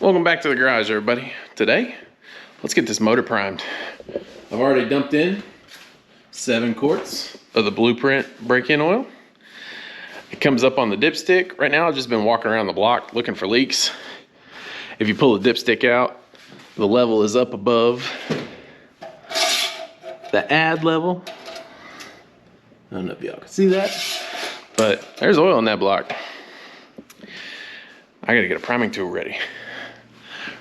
Welcome back to the garage, everybody. Today, let's get this motor primed. I've already dumped in 7 quarts of the Blueprint break-in oil. It comes up on the dipstick. Right now, I've just been walking around the block looking for leaks. If you pull the dipstick out, the level is up above the add level. I don't know if y'all can see that, but there's oil in that block. I gotta get a priming tool ready.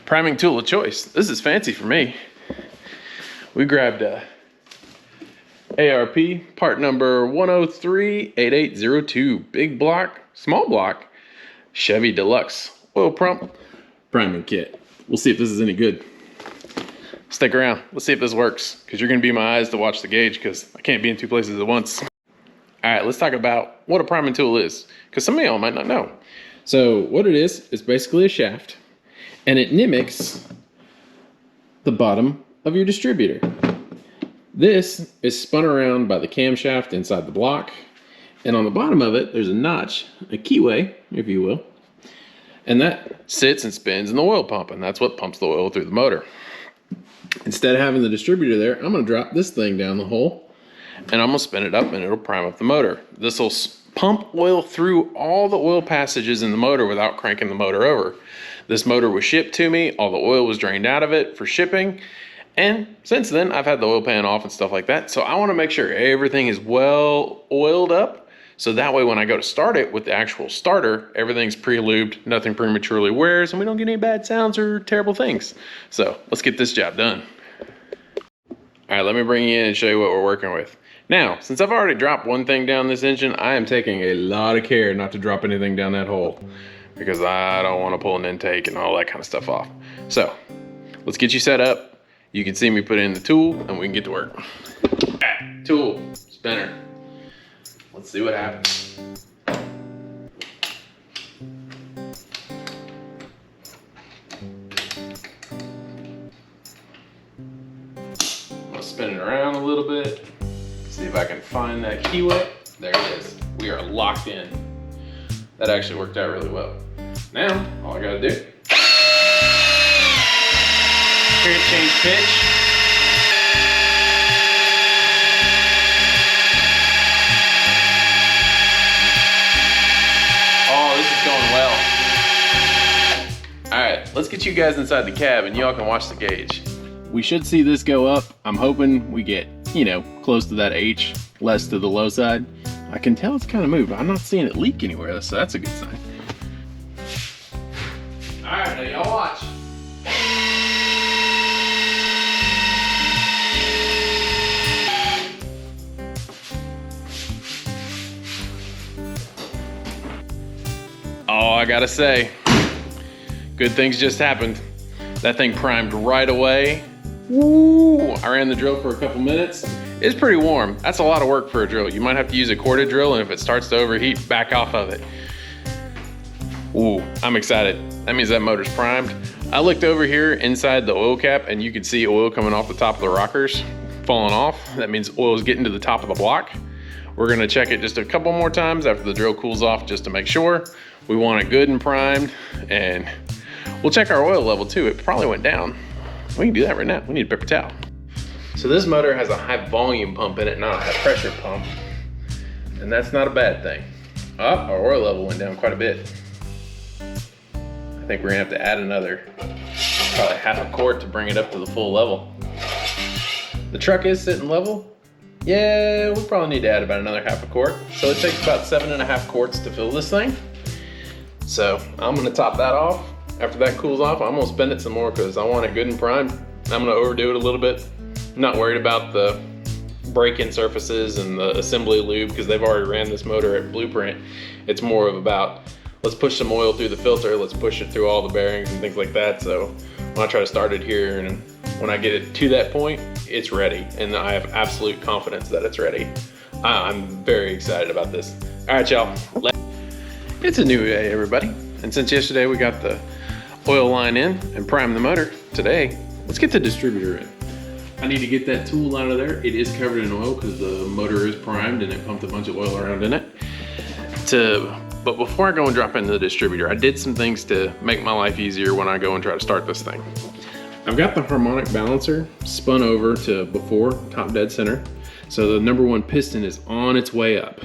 Priming tool of choice. This is fancy for me. We grabbed a ARP part number 1038802 big block, small block, Chevy Deluxe oil pump priming kit. We'll see if this is any good. Stick around. Let's see if this works, because you're gonna be my eyes to watch the gauge, because I can't be in 2 places at once. All right, let's talk about what a priming tool is, because some of y'all might not know. So what it is basically a shaft, and it mimics the bottom of your distributor. This is spun around by the camshaft inside the block, and on the bottom of it, there's a notch, a keyway, if you will, and that sits and spins in the oil pump, and that's what pumps the oil through the motor. Instead of having the distributor there, I'm gonna drop this thing down the hole, and I'm gonna spin it up, and it'll prime up the motor. This will pump oil through all the oil passages in the motor without cranking the motor over. This motor was shipped to me, all the oil was drained out of it for shipping, and since then I've had the oil pan off and stuff like that. So I want to make sure everything is well oiled up, so that way when I go to start it with the actual starter, everything's pre-lubed, nothing prematurely wears, and we don't get any bad sounds or terrible things. So let's get this job done. All right, let me bring you in and show you what we're working with. Now, since I've already dropped one thing down this engine, I am taking a lot of care not to drop anything down that hole, because I don't want to pull an intake and all that kind of stuff off. So let's get you set up. You can see me put in the tool and we can get to work. All right, tool, spinner. Let's see what happens. I'll spin it around a little bit. See if I can find that keyway. There it is. We are locked in. That actually worked out really well. Now, all I gotta do, hear it change pitch. Oh, this is going well. All right, let's get you guys inside the cab and y'all can watch the gauge. We should see this go up. I'm hoping we get, you know, close to that H, less to the low side. I can tell it's kind of moved, but I'm not seeing it leak anywhere, so that's a good sign. All right, now y'all watch. Oh, I gotta say, good things just happened. That thing primed right away. Woo! I ran the drill for a couple minutes. It's pretty warm. That's a lot of work for a drill. You might have to use a corded drill, and if it starts to overheat, back off of it. Ooh, I'm excited. That means that motor's primed. I looked over here inside the oil cap, and you can see oil coming off the top of the rockers, falling off. That means oil is getting to the top of the block. We're gonna check it just a couple more times after the drill cools off, just to make sure. We want it good and primed, and we'll check our oil level too. It probably went down. We can do that right now. We need a paper towel. So this motor has a high volume pump in it, not a high pressure pump. And that's not a bad thing. Oh, our oil level went down quite a bit. I think we're gonna have to add another, probably half a quart to bring it up to the full level. The truck is sitting level. Yeah, we'll probably need to add about another half a quart. So it takes about 7.5 quarts to fill this thing. So I'm gonna top that off. After that cools off, I'm gonna spin it some more because I want it good and primed. I'm gonna overdo it a little bit. I'm not worried about the break-in surfaces and the assembly lube because they've already ran this motor at Blueprint. It's more of about, let's push some oil through the filter, let's push it through all the bearings and things like that. So when I try to start it here and when I get it to that point, it's ready. And I have absolute confidence that it's ready. I'm very excited about this. All right, y'all. It's a new day, everybody. And since yesterday we got the oil line in and primed the motor, today, let's get the distributor in. I need to get that tool out of there. It is covered in oil because the motor is primed and it pumped a bunch of oil around in it. To But before I go and drop into the distributor, I did some things to make my life easier when I go and try to start this thing. I've got the harmonic balancer spun over to before top dead center. So the number 1 piston is on its way up.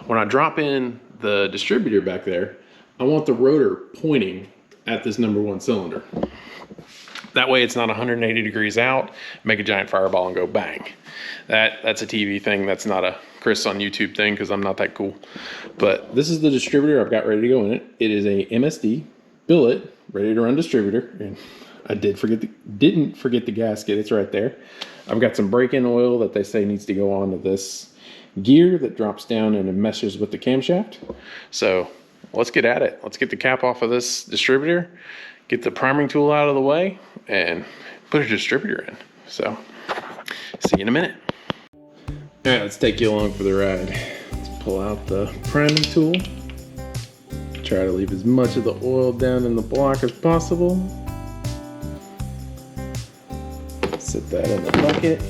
When I drop in the distributor back there, I want the rotor pointing at this number 1 cylinder. That way it's not 180 degrees out, make a giant fireball and go bang. That's a TV thing, that's not a Chris on YouTube thing because I'm not that cool. But this is the distributor I've got ready to go in it. It is a MSD billet, ready to run distributor. And I didn't forget the gasket, it's right there. I've got some break-in oil that they say needs to go onto this gear that drops down and it meshes with the camshaft. So let's get at it. Let's get the cap off of this distributor, get the priming tool out of the way, and put a distributor in. So, see you in a minute. All right, let's take you along for the ride. Let's pull out the priming tool. Try to leave as much of the oil down in the block as possible. Set that in the bucket.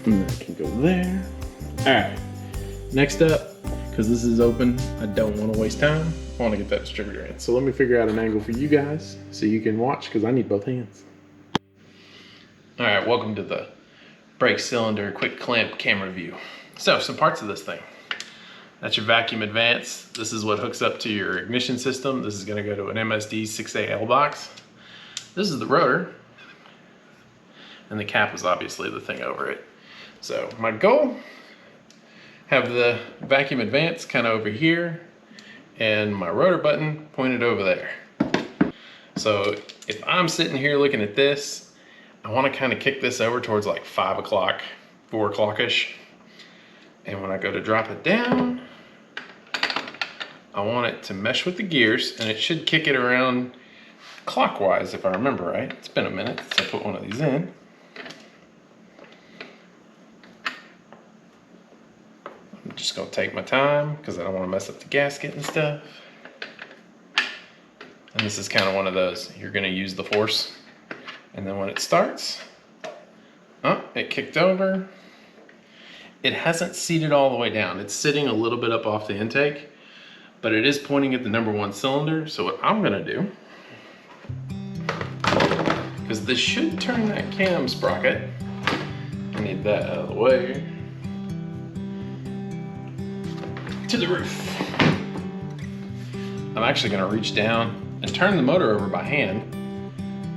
And that can go there. All right, next up, because this is open, I don't want to waste time. I want to get that distributor in. So let me figure out an angle for you guys so you can watch, because I need both hands. All right, welcome to the brake cylinder quick clamp camera view. So some parts of this thing. That's your vacuum advance. This is what hooks up to your ignition system. This is going to go to an MSD 6AL box. This is the rotor. And the cap is obviously the thing over it. So my goal, have the vacuum advance kind of over here and my rotor button pointed over there. So if I'm sitting here looking at this, I want to kind of kick this over towards like 5 o'clock, 4 o'clock-ish. And when I go to drop it down, I want it to mesh with the gears, and it should kick it around clockwise if I remember right. It's been a minute since I put one of these in. I'm just gonna take my time because I don't want to mess up the gasket and stuff. And this is kind of one of those, you're gonna use the force. And then when it starts, oh, it kicked over. It hasn't seated all the way down. It's sitting a little bit up off the intake, but it is pointing at the number 1 cylinder. So what I'm gonna do, because this should turn that cam sprocket, I need that out of the way, to the roof. I'm actually gonna reach down and turn the motor over by hand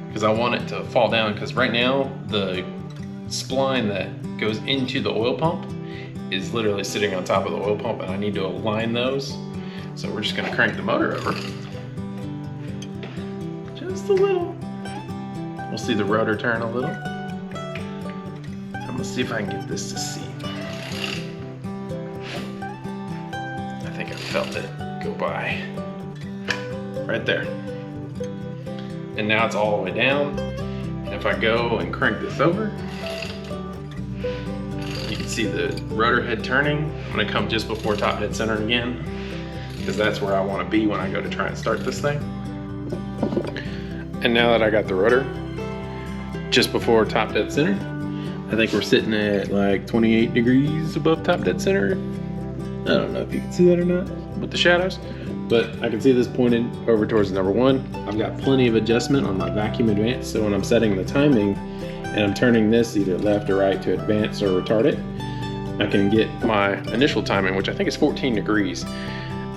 because I want it to fall down, because right now the spline that goes into the oil pump is literally sitting on top of the oil pump, and I need to align those. So we're just gonna crank the motor over. Just a little. We'll see the rotor turn a little. I'm gonna see if I can get this to seat. I think I felt it go by. Right there. And now it's all the way down. And if I go and crank this over, you can see the rotor head turning. I'm gonna come just before top dead center again, because that's where I wanna be when I go to try and start this thing. And now that I got the rotor just before top dead center, I think we're sitting at like 28 degrees above top dead center. I don't know if you can see that or not with the shadows, but I can see this pointed over towards number 1. I've got plenty of adjustment on my vacuum advance, so when I'm setting the timing and I'm turning this either left or right to advance or retard it, I can get my initial timing, which I think is 14 degrees,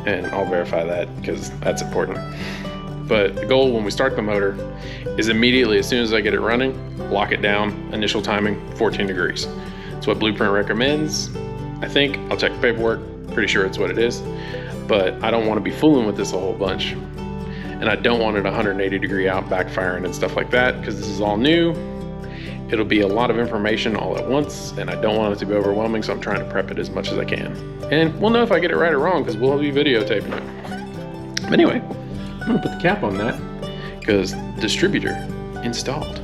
and I'll verify that because that's important. But the goal when we start the motor is immediately, as soon as I get it running, lock it down, initial timing, 14 degrees. It's what Blueprint recommends. I think, I'll check the paperwork, pretty sure it's what it is. But I don't want to be fooling with this a whole bunch. And I don't want it 180 degree out, backfiring and stuff like that, because this is all new. It'll be a lot of information all at once, and I don't want it to be overwhelming, so I'm trying to prep it as much as I can. And we'll know if I get it right or wrong, because we'll be videotaping it. But anyway, I'm gonna put the cap on that, because distributor installed.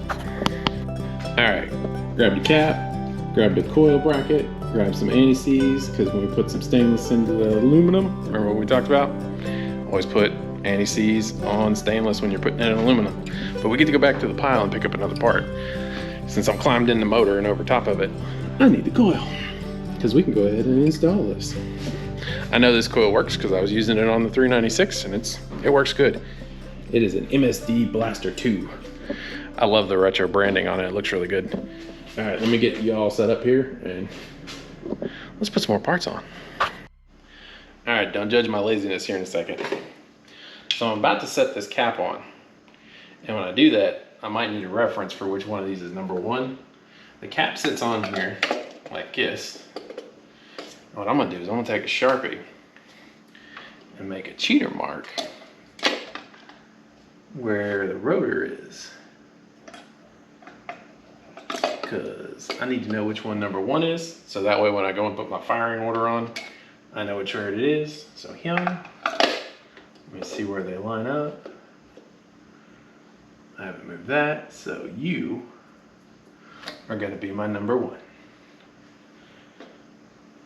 All right, grab the cap, grab the coil bracket, grab some anti-seize, because when we put some stainless into the aluminum, remember what we talked about? Always put anti-seize on stainless when you're putting it in aluminum. But we get to go back to the pile and pick up another part. Since I'm climbed in the motor and over top of it, I need the coil. because we can go ahead and install this. I know this coil works because I was using it on the 396 and it works good. It is an MSD Blaster 2. I love the retro branding on it. It looks really good. All right, let me get you all set up here and let's put some more parts on. All right, don't judge my laziness here in a second. So I'm about to set this cap on. And when I do that, I might need a reference for which one of these is number one. The cap sits on here like this. And what I'm gonna do is I'm gonna take a Sharpie and make a cheater mark where the rotor is. Because I need to know which one number one is. So that way when I go and put my firing order on, I know which one it is. So him, let me see where they line up. I haven't moved that, so you are gonna be my number one.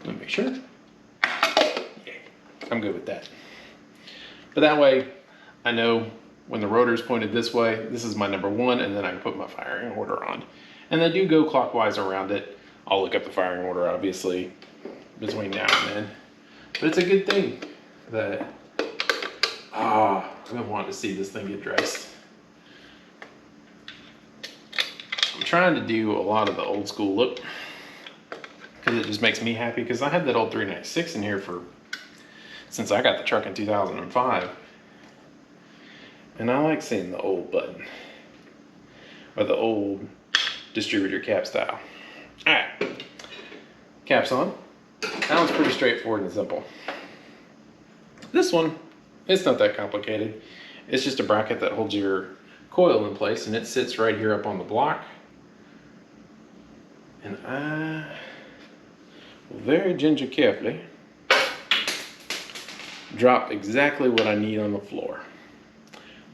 Let me make sure. Yeah, I'm good with that. But that way, I know when the rotor is pointed this way, this is my number one, and then I can put my firing order on. And they do go clockwise around it. I'll look up the firing order, obviously, between now and then. But it's a good thing that, I've been wanting to see this thing get dressed. I'm trying to do a lot of the old school look because it just makes me happy, because I had that old 396 in here since I got the truck in 2005. And I like seeing the old button or the old distributor cap style. All right, caps on. That one's pretty straightforward and simple. This one, it's not that complicated. It's just a bracket that holds your coil in place, and it sits right here up on the block. And I will very carefully drop exactly what I need on the floor.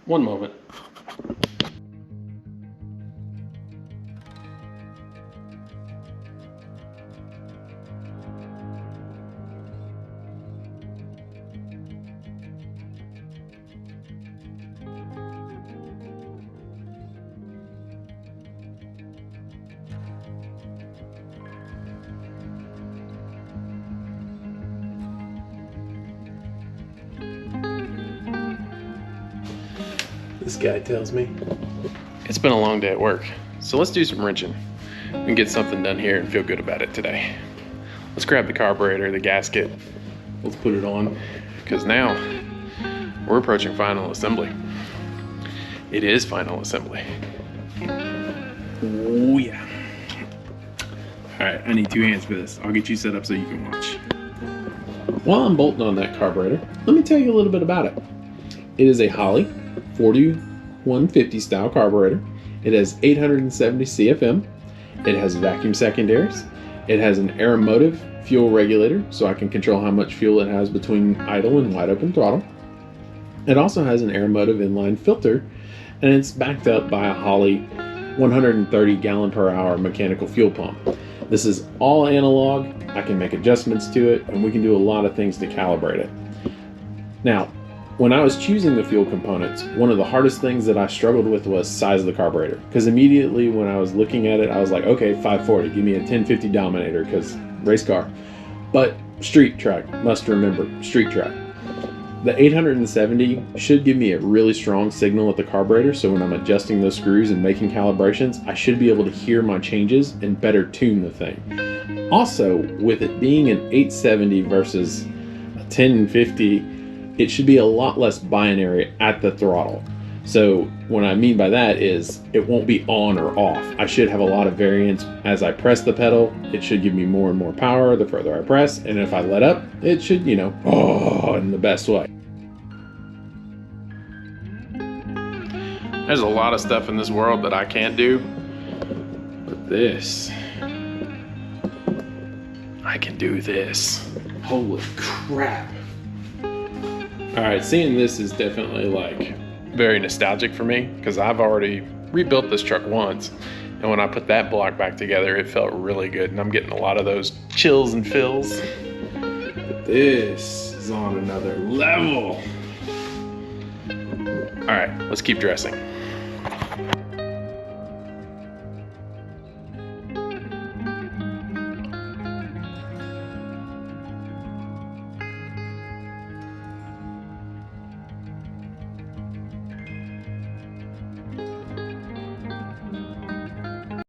One moment. This guy tells me it's been a long day at work, so let's do some wrenching and get something done here and feel good about it today. Let's grab the carburetor, the gasket, let's put it on, because now we're approaching final assembly. It is final assembly. Oh yeah. All right, I need 2 hands for this. I'll get you set up so you can watch. While I'm bolting on that carburetor, let me tell you a little bit about it. It is a Holley 4150 style carburetor. It has 870 CFM. It has vacuum secondaries. It has an aeromotive fuel regulator, so I can control how much fuel it has between idle and wide open throttle. It also has an aeromotive inline filter, and it's backed up by a Holley 130 gallon per hour mechanical fuel pump. This is all analog. I can make adjustments to it, and we can do a lot of things to calibrate it. Now, when I was choosing the fuel components, one of the hardest things that I struggled with was size of the carburetor. Because immediately when I was looking at it, I was like, okay, 540, give me a 1050 Dominator, because race car. But street track, must remember, street track. The 870 should give me a really strong signal at the carburetor, so when I'm adjusting those screws and making calibrations, I should be able to hear my changes and better tune the thing. Also, with it being an 870 versus a 1050, it should be a lot less binary at the throttle. So what I mean by that is it won't be on or off. I should have a lot of variance. As I press the pedal, it should give me more and more power the further I press. And if I let up, it should, in the best way. There's a lot of stuff in this world that I can't do, but this, I can do this. Holy crap. All right, seeing this is definitely like very nostalgic for me, because I've already rebuilt this truck once, and when I put that block back together, it felt really good, and I'm getting a lot of those chills and fills. But this is on another level. All right, let's keep dressing.